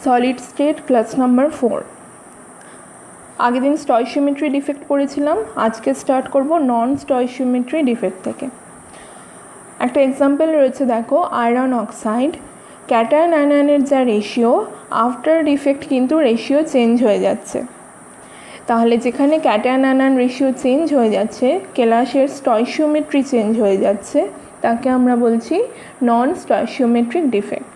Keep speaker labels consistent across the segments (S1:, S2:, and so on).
S1: Solid state class number 4। আগের দিন স্টয়চিওমেট্রি defect পড়েছিলাম, আজকে স্টার্ট করব নন স্টয়চিওমেট্রি ডিফেক্ট থেকে। একটা এক্সাম্পল রয়েছে, দেখো আয়রন অক্সাইড ক্যাটায়ন আয়নের যা রেশিও, আফটার ডিফেক্ট কিন্তু রেশিও চেঞ্জ হয়ে যাচ্ছে। তাহলে যেখানে ক্যাটায়ন আয়ন রেশিও চেঞ্জ হয়ে যাচ্ছে, কেলাসের স্টয়চিওমেট্রি চেঞ্জ হয়ে যাচ্ছে, তাকে আমরা বলছি নন স্টয়চিওমেট্রিক ডিফেক্ট।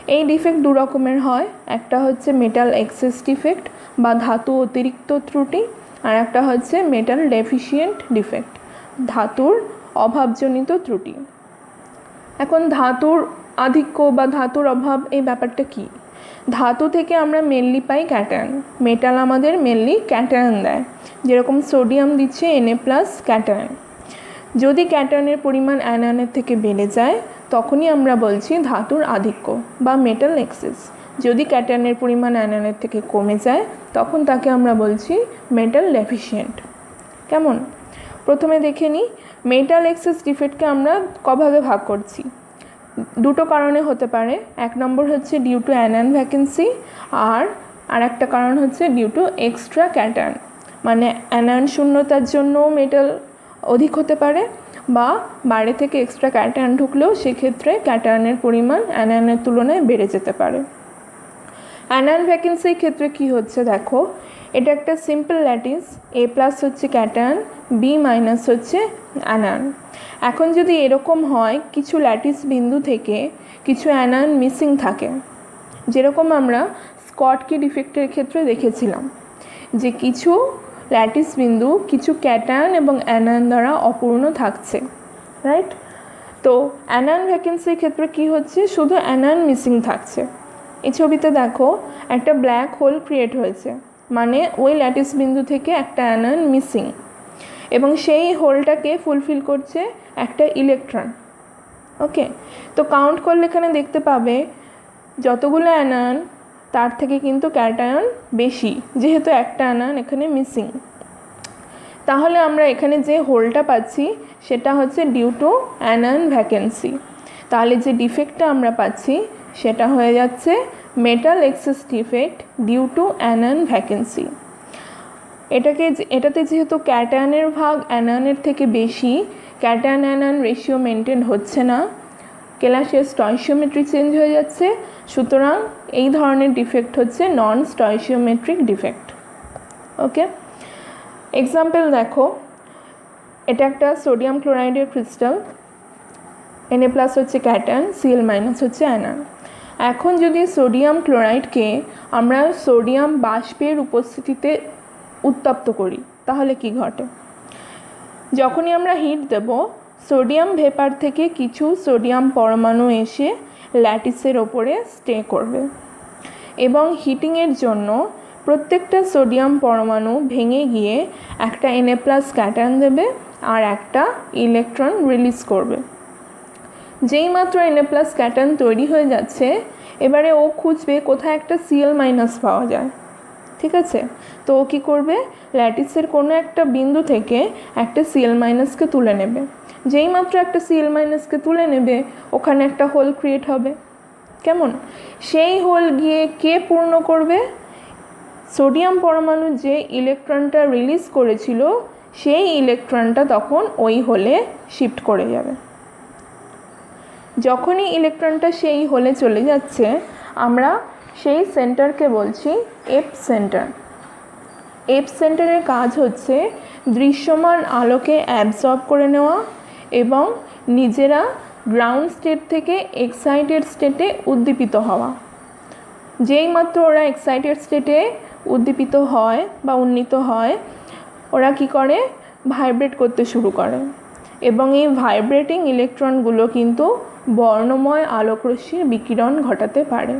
S1: এই ডিফেক্ট দু রকমের হয়, একটা হচ্ছে মেটাল এক্সেস ডিফেক্ট বা ধাতু অতিরিক্ত ত্রুটি, আর একটা হচ্ছে মেটাল ডেফিসিয়েন্ট ডিফেক্ট, ধাতুর অভাবজনিত ত্রুটি। এখন ধাতুর আধিক্য বা ধাতুর অভাব এই ব্যাপারটা কি? ধাতু থেকে আমরা মেনলি পাই ক্যাটায়ন, মেটাল আমাদের মেনলি ক্যাটায়ন দেয়, যেরকম সোডিয়াম দিচ্ছে Na+ ক্যাটায়ন। যদি ক্যাটায়নের পরিমাণ অ্যানায়নের থেকে বেড়ে যায় তখনই আমরা বলছি ধাতুর আধিক্য বা মেটাল এক্সেস। যদি ক্যাটায়নের পরিমাণ অ্যানায়নের থেকে কমে যায় তখন তাকে আমরা বলছি মেটাল ডেফিসিয়েন্ট। কেমন? প্রথমে দেখে নিই, মেটাল এক্সেস ডিফেক্টকে আমরা কভাবে ভাগ করছি। দুটো কারণে হতে পারে। এক নম্বর হচ্ছে ডিউ টু অ্যানায়ন ভ্যাকেন্সি, আর একটা কারণ হচ্ছে ডিউ টু এক্সট্রা ক্যাটায়ন, মানে অ্যানায়ন শূন্যতার জন্য মেটাল অধিক হতে পারে, বা বাইরে থেকে এক্সট্রা ক্যাটায়ন ঢুকলেও সেক্ষেত্রে ক্যাটায়নের পরিমাণ অ্যানায়নের তুলনায় বেড়ে যেতে পারে। অ্যানায়ন ভ্যাকেন্সির ক্ষেত্রে কি হচ্ছে দেখো, এটা একটা সিম্পল ল্যাটিস, A+ হচ্ছে ক্যাটায়ন, B- হচ্ছে অ্যানায়ন। এখন যদি এরকম হয় কিছু ল্যাটিস বিন্দু থেকে কিছু অ্যানায়ন মিসিং থাকে, যেরকম আমরা স্কটকি ডিফেক্টের ক্ষেত্রে দেখেছিলাম যে কিছু ল্যাটিস বিন্দু কিছু ক্যাটায়ন এবং অ্যানায়ন দ্বারা অপূর্ণ থাকছে, রাইট? তো অ্যানায়ন ভ্যাকেন্সির ক্ষেত্রে কি হচ্ছে, শুধু অ্যানায়ন মিসিং থাকছে। এই ছবিতে দেখো একটা ব্ল্যাক হোল ক্রিয়েট হয়েছে, মানে ওই ল্যাটিস বিন্দু থেকে একটা অ্যানায়ন মিসিং, এবং সেই হোলটাকে ফুলফিল করছে একটা ইলেকট্রন। ওকে, তো কাউন্ট করলে এখানে দেখতে পাবে যতগুলো অ্যানায়ন তার থেকে কিন্তু ক্যাটায়ন বেশি, যেহেতু একটা অ্যানায়ন এখানে মিসিং। তাহলে আমরা এখানে যে হোলটা পাচ্ছি সেটা হচ্ছে ডিউ টু অ্যানায়ন ভ্যাকেন্সি। তাহলে যে ডিফেক্টটা আমরা পাচ্ছি সেটা হয়ে যাচ্ছে metal excess defect due to anion vacancy. এটাতে যেহেতু ক্যাটায়নের ভাগ অ্যানায়নের থেকে বেশি, ক্যাটায়ন অ্যানায়ন রেশিও মেনটেন হচ্ছে না, কেলাসের স্টয়চিওমেট্রি চেঞ্জ হয়ে যাচ্ছে, সুতরাং এই ধরনের ডিফেক্ট হচ্ছে নন স্টয়চিওমেট্রিক ডিফেক্ট। ওকে, এক্সাম্পল দেখো, এটা একটা সোডিয়াম ক্লোরাইডের ক্রিস্টাল, Na+ হচ্ছে ক্যাটায়ন, Cl- হচ্ছে অ্যানায়ন। এখন যদি সোডিয়াম ক্লোরাইডকে আমরা সোডিয়াম বাষ্পের উপস্থিতিতে উত্তপ্ত করি তাহলে কি ঘটে? যখনই আমরা হিট দেব, সোডিয়াম ভেপার থেকে কিছু সোডিয়াম পরমাণু এসে ল্যাটিসের ওপরে স্টে করবে, এবং হিটিংয়ের জন্য প্রত্যেকটা সোডিয়াম পরমাণু ভেঙে গিয়ে একটা Na+ ক্যাটায়ন দেবে আর একটা ইলেকট্রন রিলিজ করবে। যেই মাত্র Na+ ক্যাটায়ন তৈরি হয়ে যাচ্ছে, এবারে ও খুঁজবে কোথায় একটা Cl- পাওয়া যায়, ঠিক আছে? তো ও কী করবে, ল্যাটিসের কোনো একটা বিন্দু থেকে একটা Cl- তুলে নেবে। যেই মাত্র একটা Cl- তুলে নেবে, ওখানে একটা হোল ক্রিয়েট হবে। কেমন? সেই হোল গিয়ে কে পূর্ণ করবে? সোডিয়াম পরমাণু যে ইলেকট্রনটা রিলিজ করেছিল সেই ইলেকট্রনটা তখন ওই হোলে শিফট করে যাবে। যখনই ইলেকট্রনটা সেই হোলে চলে যাচ্ছে, আমরা সেই সেন্টারকে বলছি এফ সেন্টার। এফ সেন্টারের কাজ হচ্ছে দৃশ্যমান আলোকে অ্যাবজর্ব করে নেওয়া এবং নিজেরা গ্রাউন্ড স্টেট থেকে এক্সাইটেড স্টেটে উদ্দীপিত হওয়া। যেই মাত্র ওরা এক্সাইটেড স্টেটে উদ্দীপিত হয় বা উন্নীত হয়, ওরা কি করে, ভাইব্রেট করতে শুরু করে, এবং এই ভাইব্রেটিং ইলেকট্রনগুলো কিন্তু বর্ণময় আলোকরশ্মির বিকিরণ ঘটাতে পারে,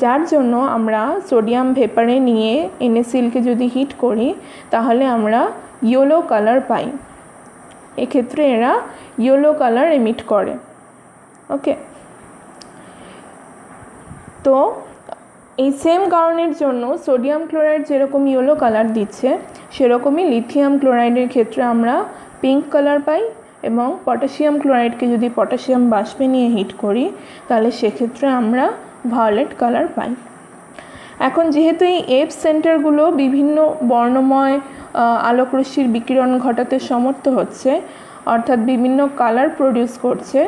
S1: যার জন্য আমরা সোডিয়াম ভেপারে নিয়ে NaClকে যদি হিট করি তাহলে আমরা ইয়েলো কালার পাই। এক্ষেত্রে এরা ইয়েলো কালার এমিট করে। ওকে, তো এই সেম কারণের জন্য সোডিয়াম ক্লোরাইড যেরকম ইয়েলো কালার দিচ্ছে, সেরকমই লিথিয়াম ক্লোরাইডের ক্ষেত্রে আমরা পিঙ্ক কালার পাই, এবং পটাশিয়াম ক্লোরাইডকে যদি পটাশিয়াম বাষ্পে নিয়ে হিট করি তাহলে সেক্ষেত্রে আমরা ভায়োলেট কালার পাই। এখন যেহেতু এই এফ সেন্টারগুলো বিভিন্ন বর্ণময় আলোকরশ্মির বিকিরণ ঘটাতে সমর্থ হচ্ছে, অর্থাৎ বিভিন্ন কালার প্রডিউস করছে,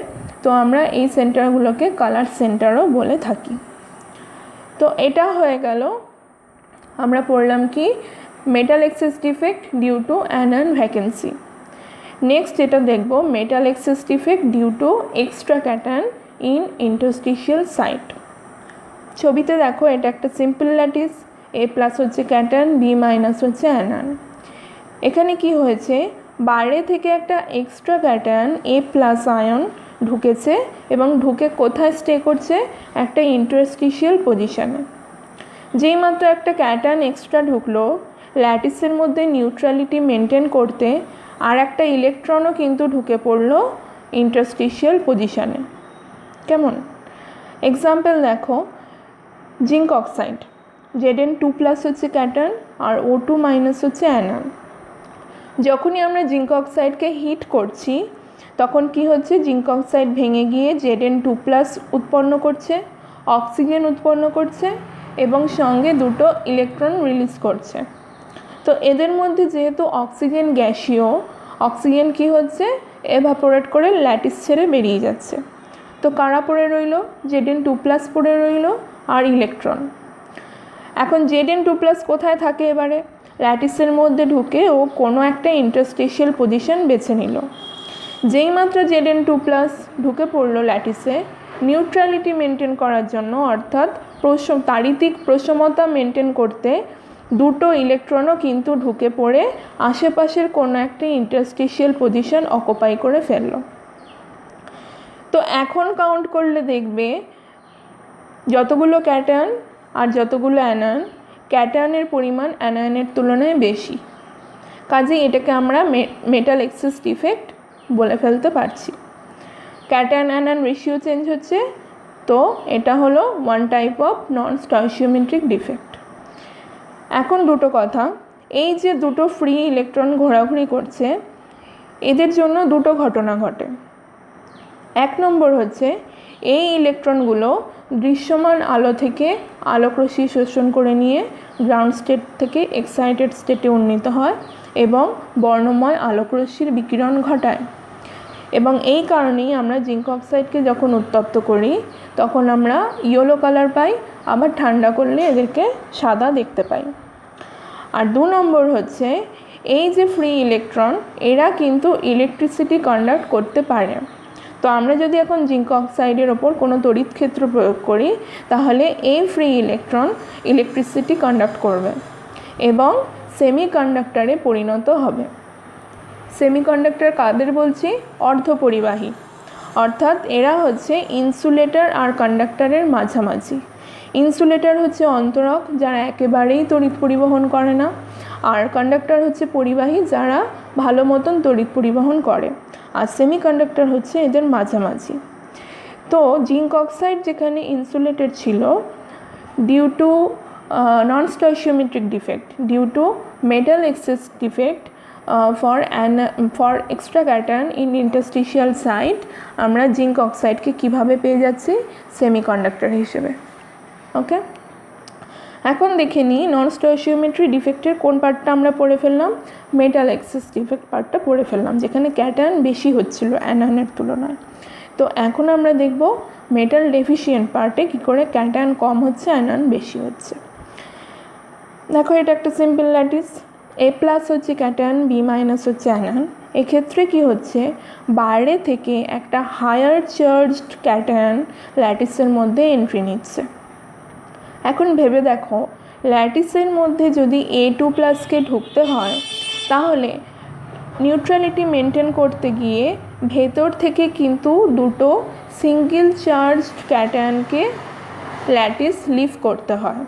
S1: তো আমরা এই সেন্টারগুলোকে কালার সেন্টারও বলে থাকি। তো এটা হয়ে গেল, আমরা পড়লাম কি metal excess defect due to anion vacancy. Next যেটা দেখব metal excess defect due to extra cation in interstitial site. ছবিতে দেখো এটা একটা সিম্পল ল্যাটিস, এ প্লাস হচ্ছে ক্যাটায়ন, বি মাইনাস হচ্ছে অ্যানায়ন। এখানে কি হয়েছে, বাইরে থেকে একটা extra cation A plus ion ঢুকেছে এবং ঢুকে কোথায় স্টে করছে, একটা ইন্টারস্টিশিয়াল পজিশানে। যেই মাত্র একটা ক্যাটায়ন এক্সট্রা ঢুকলো, ল্যাটিসের মধ্যে নিউট্রালিটি মেনটেন করতে আর একটা ইলেকট্রনও কিন্তু ঢুকে পড়লো ইন্টারস্টিশিয়াল পজিশানে। কেমন এক্সাম্পল দেখো, জিঙ্ক অক্সাইড, Zn2+ হচ্ছে ক্যাটায়ন আর O2- হচ্ছে অ্যানায়ন। যখনই আমরা জিঙ্ক অক্সাইডকে হিট করছি তখন কি হচ্ছে, জিঙ্ক অক্সাইড ভেঙে গিয়ে Zn2+ উৎপন্ন করছে, অক্সিজেন উৎপন্ন করছে এবং সঙ্গে দুটো ইলেকট্রন রিলিজ করছে। তো এদের মধ্যে যেহেতু অক্সিজেন গ্যাসীয়, অক্সিজেন কি হচ্ছে, এভাপোরেট করে ল্যাটিস ছেড়ে বেরিয়ে যাচ্ছে। তো কারা পড়ে রইল, Zn2+ পড়ে রইল আর ইলেকট্রন। এখন Zn2+ কোথায় থাকে, এবারে ল্যাটিসের মধ্যে ঢুকে ও কোনো একটা ইন্টারস্টিশিয়াল পজিশন বেছে নিল। যেই মাত্র Zn2+ ঢুকে পড়লো ল্যাটিসে, নিউট্রালিটি মেনটেন করার জন্য অর্থাৎ তাড়িতিক প্রশমতা মেনটেন করতে দুটো ইলেকট্রনও কিন্তু ঢুকে পড়ে আশেপাশের কোনো একটা ইন্টারস্টিশিয়াল পজিশন অকুপাই করে ফেললো। তো এখন কাউন্ট করলে দেখবে যতগুলো ক্যাটায়ন আর যতগুলো অ্যানায়ন, ক্যাটায়নের পরিমাণ অ্যানায়নের তুলনায় বেশি, কাজেই এটাকে আমরা মেটাল এক্সেস ডিফেক্ট বলে ফেলতে পারছি। ক্যাটায়ন অ্যানায়ন রেশিও চেঞ্জ হচ্ছে, তো এটা হলো one type of non stoichiometric defect. এখন দুটো কথা, এই যে দুটো ফ্রি ইলেকট্রন ঘোরাঘুরি করছে, এদের জন্য দুটো ঘটনা ঘটে। এক নম্বর হচ্ছে, এই ইলেকট্রনগুলো দৃশ্যমান আলো থেকে আলোকরশ্মি শোষণ করে নিয়ে গ্রাউন্ড স্টেট থেকে এক্সাইটেড স্টেটে উন্নীত হয় এবং বর্ণময় আলোকরশ্মির বিকিরণ ঘটায়। এবং এই কারণেই আমরা জিঙ্ক অক্সাইডকে যখন উত্তপ্ত করি তখন আমরা ইয়েলো কালার পাই, আবার ঠান্ডা করলে এদেরকে সাদা দেখতে পাই। আর দু নম্বর হচ্ছে, এই যে ফ্রি ইলেকট্রন, এরা কিন্তু ইলেকট্রিসিটি কন্ডাক্ট করতে পারে। তো আমরা যদি এখন জিঙ্ক অক্সাইডের ওপর কোনো তড়িৎ ক্ষেত্র প্রয়োগ করি তাহলে এই ফ্রি ইলেকট্রন ইলেকট্রিসিটি কন্ডাক্ট করবে এবং সেমিকন্ডাক্টরে পরিণত হবে। সেমিকন্ডাক্টর কাদের বলছি, অর্ধপরিবাহী, অর্থাৎ এরা হচ্ছে ইনসুলেটর আর কন্ডাক্টরের মাঝামাঝি। ইনসুলেটর হচ্ছে অন্তরক, যারা একেবারেই তড়িৎ পরিবহন করে না, আর কন্ডাক্টর হচ্ছে পরিবাহী, যারা ভালো মতন তড়িৎ পরিবহন করে, আর সেমিকন্ডাক্টর হচ্ছে এদের মাঝামাঝি। তো জিঙ্ক অক্সাইড যেখানে ইনসুলেটেড ছিল, due to non stoichiometric defect, due to metal excess defect for extra cation in interstitial site, আমরা জিঙ্ক অক্সাইডকে কীভাবে পেয়ে যাচ্ছি, সেমিকন্ডাক্টর হিসেবে। ওকে, এখন দেখে নিই নন স্টয়চিওমেট্রি ডিফেক্টের কোন পার্টটা আমরা পড়ে ফেললাম, মেটাল এক্সেস ডিফেক্ট পার্টটা পড়ে ফেললাম, যেখানে ক্যাটায়ন বেশি হচ্ছিল অ্যানায়নের তুলনায়। তো এখন আমরা দেখব মেটাল ডেফিশিয়েন্ট পার্টে কী করে ক্যাটায়ন কম হচ্ছে, অ্যানায়ন বেশি হচ্ছে। দেখো এটা একটা সিম্পল ল্যাটিস, A+ হচ্ছে ক্যাটায়ন, B- হচ্ছে অ্যানায়ন। এক্ষেত্রে কি হচ্ছে, বাইরে থেকে একটা হায়ার চার্জড ক্যাটায়ন ল্যাটিসের মধ্যে এন্ট্রি নিচ্ছে। এখন ভেবে দেখো, ল্যাটিসের মধ্যে যদি A2+কে ঢুকতে হয় তাহলে নিউট্রালিটি মেনটেন করতে গিয়ে ভেতর থেকে কিন্তু দুটো সিঙ্গেল চার্জড ক্যাটায়নকে ল্যাটিস লিভ করতে হয়।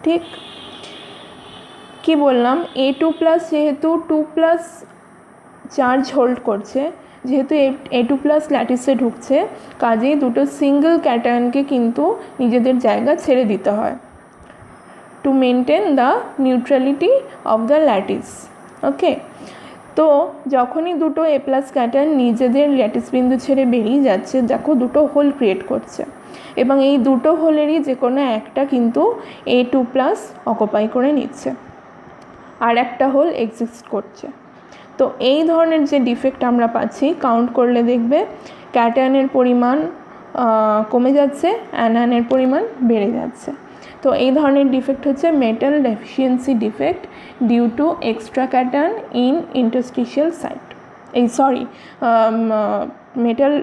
S1: ঠিক কি বললাম, A2+ যেহেতু 2+ চার্জ হোল্ড করছে, যেহেতু A2+ ল্যাটিসে ঢুকছে, কাজেই দুটো সিঙ্গেল ক্যাটায়নকে কিন্তু নিজেদের জায়গা ছেড়ে দিতে হয় to maintain the neutrality of the lattice. Okay, তো যখনই দুটো A+ ক্যাটায়ন নিজেদের ল্যাটিস বিন্দু ছেড়ে বেরিয়ে যাচ্ছে, দেখো দুটো হোল ক্রিয়েট করছে। এবং এই দুটো হোলেরই যে কোনো একটা কিন্তু A2+ অকুপাই করে নিচ্ছে, আর একটা হোল এক্সিস্ট করছে। তো এই ধরনের যে ডিফেক্ট আমরা পাচ্ছি, কাউন্ট করলে দেখবে ক্যাটায়নের পরিমাণ কমে যাচ্ছে, অ্যানায়নের পরিমাণ বেড়ে যাচ্ছে। তো এই ধরনের ডিফেক্ট হচ্ছে metal deficiency defect due to extra cation in interstitial site. Metal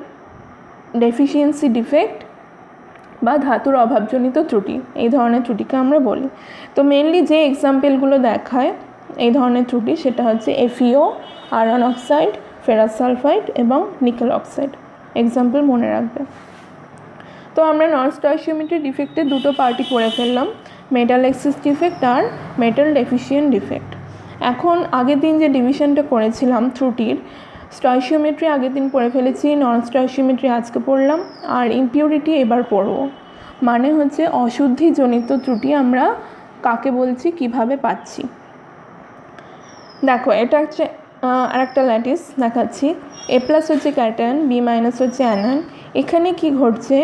S1: deficiency defect বা ধাতুর অভাবজনিত ত্রুটি, এই ধরনের ত্রুটিকে আমরা বলি। তো মেনলি যে এক্সাম্পলগুলো দেখায় এই ধরনের ত্রুটি সেটা হচ্ছে FeO, iron oxide, ferrous sulphide এবং নিকেল অক্সাইড। এক্সাম্পল মনে রাখবে। তো আমরা নন স্টয়চিওমেট্রি ডিফেক্টে দুটো পার্টি করে ফেললাম, মেটাল এক্সেস ডিফেক্ট আর মেটাল ডেফিসিয়েন্ট ডিফেক্ট। এখন আগের দিন যে ডিভিশনটা করেছিলাম ত্রুটির, স্টয়চিওমেট্রি আগের দিন পড়ে ফেলেছি, নন স্টয়চিওমেট্রি আজকে পড়লাম, আর ইমপিউরিটি এবার পড়ব। মানে হচ্ছে অশুদ্ধিজনিত ত্রুটি আমরা কাকে বলছি, কিভাবে পাচ্ছি। দেখো এটা হচ্ছে আরেকটা ল্যাটিস দেখাচ্ছি। A+ হচ্ছে ক্যাটায়ন, B- হচ্ছে অ্যানায়ন। এখানে কি ঘটছে,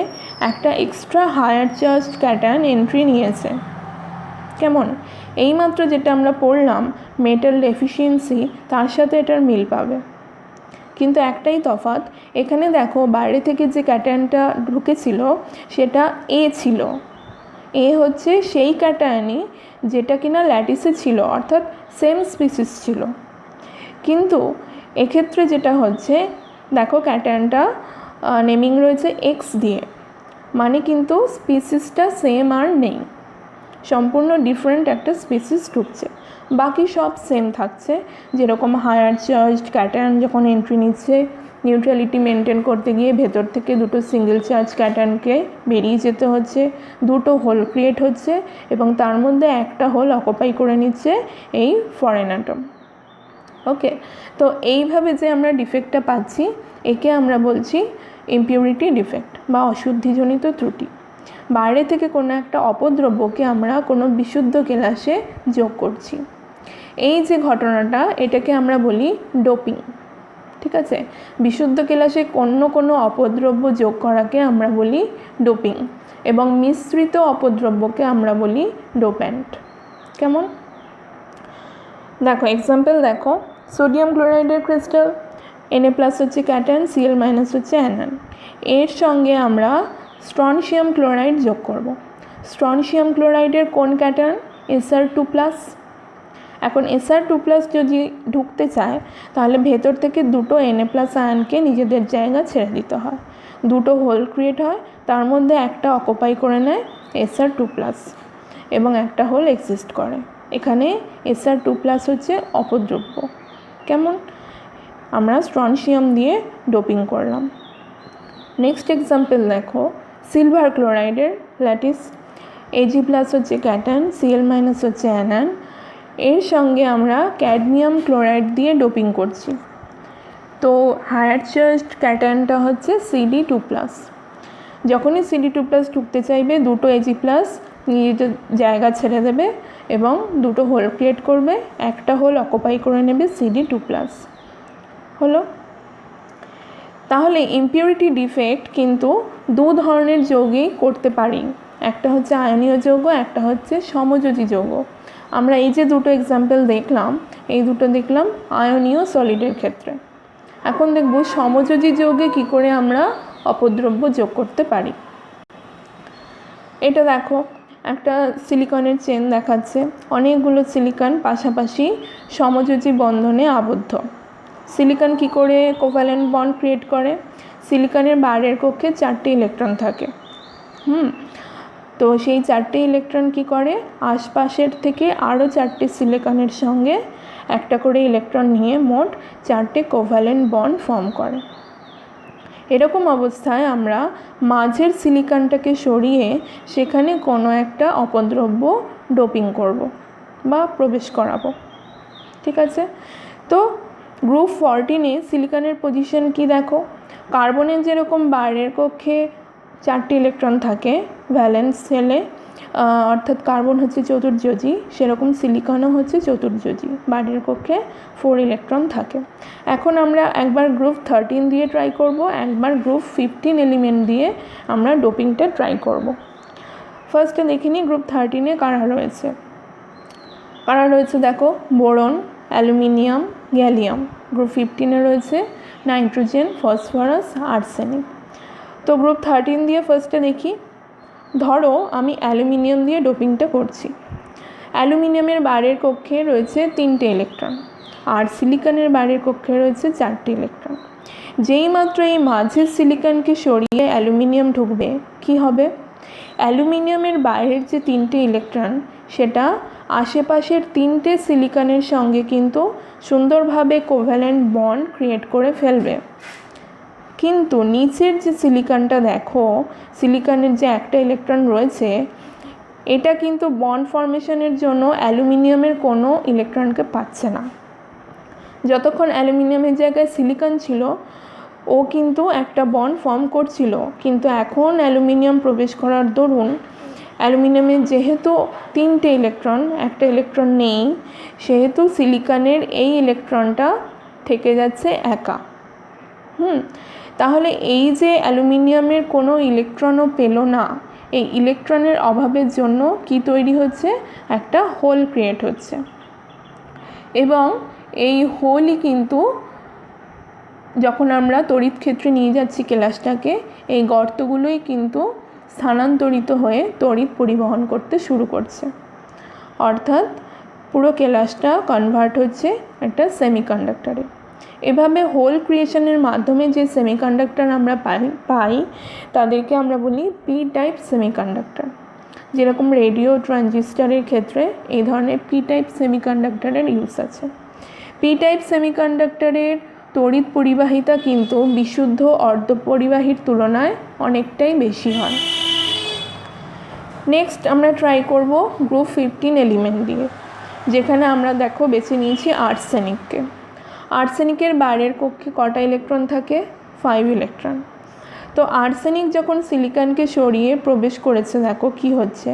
S1: একটা extra higher charge cation entry নিয়েছে। কেমন? এইমাত্র যেটা আমরা পড়লাম মেটাল ডেফিসিয়েন্সি, তার সাথে এটার মিল পাবে, কিন্তু একটাই তফাৎ, এখানে দেখো বাইরে থেকে যে ক্যাটায়নটা ঢুকেছিল সেটা A ছিল। A হচ্ছে সেই ক্যাটায়নই যেটা কিনা ল্যাটিসে ছিল, অর্থাৎ সেম স্পিসিস ছিল। কিন্তু এক্ষেত্রে যেটা হচ্ছে, দেখো ক্যাটায়নটা নেমিং রয়েছে X দিয়ে, মানে কিন্তু স্পিসিসটা সেম আর নেই, সম্পূর্ণ ডিফারেন্ট একটা স্পিসিস ঢুকছে। বাকি সব সেম থাকছে, যেরকম হায়ার চার্জড ক্যাটায়ন যখন এন্ট্রি নিচ্ছে, নিউট্রালিটি মেনটেন করতে গিয়ে ভেতর থেকে দুটো সিঙ্গেল চার্জ ক্যাটায়নকে বেরিয়ে যেতে হচ্ছে, দুটো হোল ক্রিয়েট হচ্ছে এবং তার মধ্যে একটা হোল অকুপাই করে নিচ্ছে এই ফরেন অ্যাটম। ওকে, তো এইভাবে যে আমরা ডিফেক্টটা পাচ্ছি, একে আমরা বলছি ইমপিউরিটি ডিফেক্ট বা অশুদ্ধিজনিত ত্রুটি। বাইরে থেকে কোনো একটা অপদ্রব্যকে আমরা কোনো বিশুদ্ধ কেলাসে যোগ করছি, এই যে ঘটনাটা, এটাকে আমরা বলি ডোপিং। ঠিক আছে, বিশুদ্ধ কেলাসে কোনো অপদ্রব্য যোগ করাকে আমরা বলি ডোপিং, এবং মিশ্রিত অপদ্রব্যকে আমরা বলি ডোপ্যান্ট। কেমন? দেখো এক্সাম্পল দেখো, সোডিয়াম ক্লোরাইডের ক্রিস্টাল, Na+ হচ্ছে ক্যাটায়ন, Cl- হচ্ছে অ্যানায়ন। এর সঙ্গে আমরা স্ট্রনশিয়াম ক্লোরাইড যোগ করব। স্ট্রনশিয়াম ক্লোরাইডের কোন ক্যাটায়ন? Sr2+। এখন Sr2+ যদি ঢুকতে চায় তাহলে ভেতর থেকে দুটো Na+ আয়নকে নিজেদের জায়গা ছেড়ে দিতে হয়, দুটো হোল ক্রিয়েট হয়, তার মধ্যে একটা অকুপাই করে নেয় Sr2+ এবং একটা হোল এক্সিস্ট করে। এখানে Sr2+ হচ্ছে অপদ্রব্য। কেমন? আমরা স্ট্রনশিয়াম দিয়ে ডোপিং করলাম। নেক্সট এক্সাম্পল দেখো, সিলভার ক্লোরাইডের ল্যাটিস, Ag+ হচ্ছে ক্যাটায়ন, Cl- হচ্ছে অ্যানায়ন। এর সঙ্গে আমরা ক্যাডমিয়াম ক্লোরাইড দিয়ে ডোপিং করছি। তো হায়ার চার্জড ক্যাটায়নটা হচ্ছে Cd2+। যখনই Cd2+ ঢুকতে চাইবে, দুটো Ag+ নিজেদের জায়গা ছেড়ে দেবে এবং দুটো হোল ক্রিয়েট করবে, একটা হোল অকুপাই করে নেবে Cd2+। হলো? তাহলে ইমপিউরিটি ডিফেক্ট কিন্তু দু ধরনের যৌগেই করতে পারি, একটা হচ্ছে আয়নীয় যৌগ, একটা হচ্ছে সমযোজী যৌগ। আমরা এই যে দুটো এক্সাম্পল দেখলাম, এই দুটো দেখলাম আয়নীয় সলিডের ক্ষেত্রে। এখন দেখব সমযোজী যৌগে কি করে আমরা অপদ্রব্য যোগ করতে পারি। এটা দেখো, একটা সিলিকনের চেন দেখাচ্ছে, অনেকগুলো সিলিকন পাশাপাশি সমযোজী বন্ধনে আবদ্ধ। সিলিকন কি করে কোভ্যালেন্ট বন্ড ক্রিয়েট করে? সিলিকনের বাইরের কক্ষে 4টে ইলেকট্রন থাকে। তো সেই 4টে ইলেকট্রন কি করে, আশপাশের থেকে আরও 4টে সিলিকনের সঙ্গে একটা করে ইলেকট্রন নিয়ে মোট 4টে কোভ্যালেন্ট বন্ড ফর্ম করে। এরকম অবস্থায় আমরা মাঝের সিলিকনটাকে সরিয়ে সেখানে কোনো একটা অপদ্রব্য ডোপিং করব বা প্রবেশ করাবো। ঠিক আছে, তো গ্রুপ 14-এ সিলিকনের পজিশন কি দেখো, কার্বনের যেরকম বাইরের কক্ষে 4টে ইলেকট্রন থাকে ভ্যালেন্স শেলে, অর্থাৎ কার্বন হচ্ছে চতুর্যোজী, সেরকম সিলিকনও হচ্ছে চতুর্যোজী, বাড়ির কক্ষে 4 ইলেকট্রন থাকে। এখন আমরা একবার গ্রুপ 13 দিয়ে ট্রাই করব, একবার গ্রুপ 15 এলিমেন্ট দিয়ে আমরা ডোপিংটা ট্রাই করব। ফার্স্টে দেখে নিই গ্রুপ 13-এ কারা রয়েছে। কারা রয়েছে দেখো, বোরন, অ্যালুমিনিয়াম, গ্যালিয়াম। গ্রুপ 15-এ রয়েছে নাইট্রোজেন, ফসফরাস, আর্সেনিক। তো গ্রুপ 13 দিয়ে ফার্স্টে দেখি। ধরো আমি অ্যালুমিনিয়াম দিয়ে ডোপিংটা করছি। অ্যালুমিনিয়ামের বাইরের কক্ষে রয়েছে 3টে ইলেকট্রন, আর সিলিকনের বাইরের কক্ষে রয়েছে 4টে ইলেকট্রন। যেই মাত্র এই মাঝের সিলিকনকে সরিয়ে অ্যালুমিনিয়াম ঢুকবে, কি হবে? অ্যালুমিনিয়ামের বাইরের যে 3টে ইলেকট্রন, সেটা আশেপাশের 3টে সিলিকনের সঙ্গে কিন্তু সুন্দরভাবে কোভ্যালেন্ট বন্ড ক্রিয়েট করে ফেলবে। কিন্তু নিচের যে সিলিকনটা দেখো, সিলিকনের যে একটা ইলেকট্রন রয়েছে, এটা কিন্তু বন্ড ফর্মেশনের জন্য অ্যালুমিনিয়ামের কোনো ইলেকট্রনকে পাচ্ছে না। যতক্ষণ অ্যালুমিনিয়ামের জায়গায় সিলিকন ছিল, ও কিন্তু একটা বন্ড ফর্ম করছিল, কিন্তু এখন অ্যালুমিনিয়াম প্রবেশ করার দরুন অ্যালুমিনিয়ামের যেহেতু 3টে ইলেকট্রন, একটা ইলেকট্রন নেই, সেহেতু সিলিকনের এই ইলেকট্রনটা থেকে যাচ্ছে একা। তাহলে এই যে অ্যালুমিনিয়ামের কোনো ইলেকট্রনও পেল না, এই ইলেকট্রনের অভাবের জন্য কি তৈরি হচ্ছে? একটা হোল ক্রিয়েট হচ্ছে, এবং এই হোলই কিন্তু যখন আমরা তড়িৎ ক্ষেত্রে নিয়ে যাচ্ছি কেলাসটাকে, এই গর্তগুলোই কিন্তু স্থানান্তরিত হয়ে তড়িৎ পরিবহন করতে শুরু করছে। অর্থাৎ পুরো কেলাসটা কনভার্ট হচ্ছে একটা সেমিকন্ডাক্টরে। এভাবে হোল ক্রিয়েশনের মাধ্যমে যে সেমিকন্ডাক্টর আমরা পাই তাদেরকে আমরা বলি পি টাইপ সেমিকন্ডাক্টর। যেরকম রেডিও ট্রানজিস্টরের ক্ষেত্রে এই ধরনের পি টাইপ সেমিকন্ডাক্টরের ইউজ আছে। পি টাইপ সেমিকন্ডাক্টরের তড়িৎ পরিবাহিতা কিন্তু বিশুদ্ধ অর্ধপরিবাহীর তুলনায় অনেকটাই বেশি হয়। নেক্সট আমরা ট্রাই করব গ্রুপ 15 এলিমেন্ট দিয়ে, যেখানে আমরা দেখো বেছে নিয়েছি আর্সেনিককে। আর্সেনিকের বাইরের কক্ষে কটা ইলেকট্রন থাকে? 5 ইলেকট্রন। তো আর্সেনিক যখন সিলিকনকে সরিয়ে প্রবেশ করেছে, দেখো কি হচ্ছে,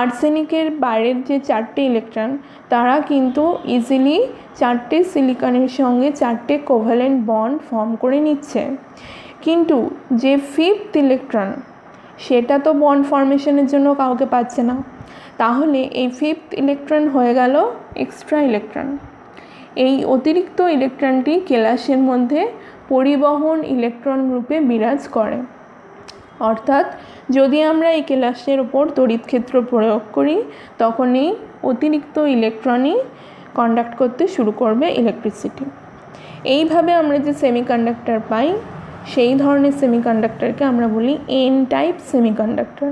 S1: আর্সেনিকের বাইরের যে 4টে ইলেকট্রন, তারা কিন্তু ইজিলি 4টে সিলিকনের সঙ্গে 4টে কোভ্যালেন্ট বন্ড ফর্ম করে নিচ্ছে। কিন্তু যে 5th ইলেকট্রন, সেটা তো বন্ড ফর্মেশনের জন্য কাউকে পাচ্ছে না। তাহলে এই 5th ইলেকট্রন হয়ে গেল এক্সট্রা ইলেকট্রন। এই অতিরিক্ত ইলেকট্রনটি কেলাসের মধ্যে পরিবহন ইলেকট্রন রূপে বিরাজ করে। অর্থাৎ যদি আমরা এই কেলাসের উপর তড়িৎ ক্ষেত্র প্রয়োগ করি, তখন এই অতিরিক্ত ইলেকট্রনই কন্ডাক্ট করতে শুরু করবে ইলেকট্রিসিটি। এইভাবে আমরা যে সেমিকন্ডাক্টর পাই, সেই ধরনের সেমিকন্ডাক্টরকে আমরা বলি N type semiconductor.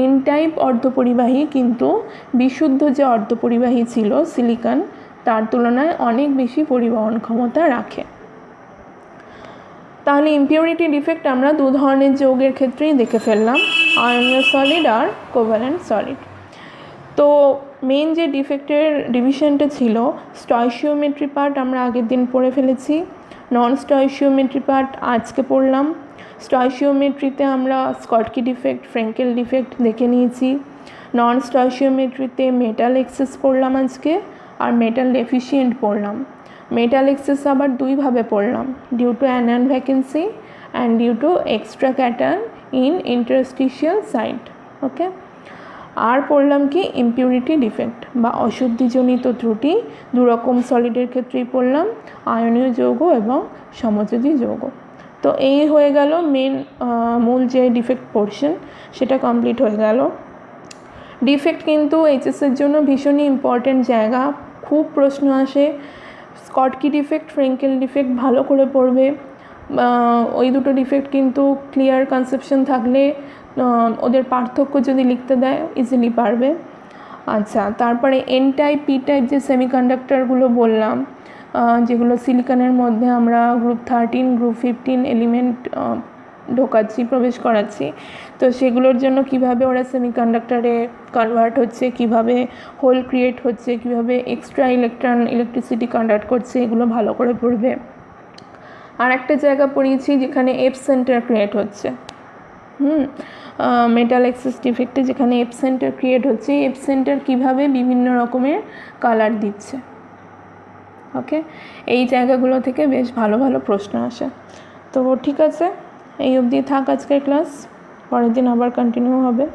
S1: N type অর্ধপরিবাহী কিন্তু বিশুদ্ধ যে অর্ধপরিবাহী ছিল সিলিকন, তার তুলনায় অনেক বেশি পরিবহন ক্ষমতা রাখে। তাহলে ইম্পিউরিটি ডিফেক্ট আমরা দু ধরনের যৌগের ক্ষেত্রেই দেখে ফেললাম, আয়নীয় সলিড আর কোভ্যালেন্ট সলিড। তো মেন যে ডিফেক্টের ডিভিশনটা ছিল, স্টয়চিওমেট্রি পার্ট আমরা আগের দিন পড়ে ফেলেছি, নন স্টয়চিওমেট্রি পার্ট আজকে পড়লাম। স্টয়চিওমেট্রিতে আমরা স্কটকি ডিফেক্ট, ফ্রেঙ্কেল ডিফেক্ট দেখে নিয়েছি। নন স্টয়চিওমেট্রিতে মেটাল এক্সেস পড়লাম আজকে, আর মেটাল ডেফিসিয়েন্ট পড়লাম। মেটাল এক্সেস আবার দুইভাবে পড়লাম, due to anion vacancy and due to extra cation in interstitial site. Okay, আর পড়লাম কি ইম্পিউরিটি ডিফেক্ট বা অশুদ্ধিজনিত ত্রুটি, দুরকম সলিডের ক্ষেত্রেই পড়লাম, আয়নীয় যৌগ এবং সমযোজী যৌগ। তো এই হয়ে গেল মূল যে ডিফেক্ট পোর্শন, সেটা কমপ্লিট হয়ে গেল। ডিফেক্ট কিন্তু এইচএসের জন্য ভীষণই ইম্পর্ট্যান্ট জায়গা, খুব প্রশ্ন আসে। স্কটকি ডিফেক্ট, ফ্রেঙ্কেল ডিফেক্ট ভালো করে পড়বে। ওই দুটো ডিফেক্ট কিন্তু ক্লিয়ার কনসেপশন থাকলে, ওদের পার্থক্য যদি লিখতে দেয় ইজিলি পারবে। আচ্ছা, তারপরে এন টাইপ, পি টাইপ যে সেমিকন্ডাক্টরগুলো বললাম, যেগুলো সিলিকনের মধ্যে আমরা গ্রুপ 13, গ্রুপ 15 এলিমেন্ট ঢোকাচ্ছি, প্রবেশ করাচ্ছি, তো সেগুলোর জন্য কিভাবে ওরা সেমিকন্ডাক্টরে কনভার্ট হচ্ছে, কিভাবে হোল ক্রিয়েট হচ্ছে, কিভাবে এক্সট্রা ইলেকট্রিসিটি কন্ডাক্ট করছে, এগুলো ভালো করে পড়বে। আর একটা জায়গা পড়িয়েছি যেখানে এফ সেন্টার ক্রিয়েট হচ্ছে। মেটাল এক্সেস ডিফেক্টে যেখানে এফ সেন্টার ক্রিয়েট হচ্ছে, এফ সেন্টার কীভাবে বিভিন্ন রকমের কালার দিচ্ছে। ওকে, এই জায়গাগুলো থেকে বেশ ভালো ভালো প্রশ্ন আসে। তো ঠিক আছে, এই অবধি থাক আজকের ক্লাস, পরের দিন আবার কন্টিনিউ হবে।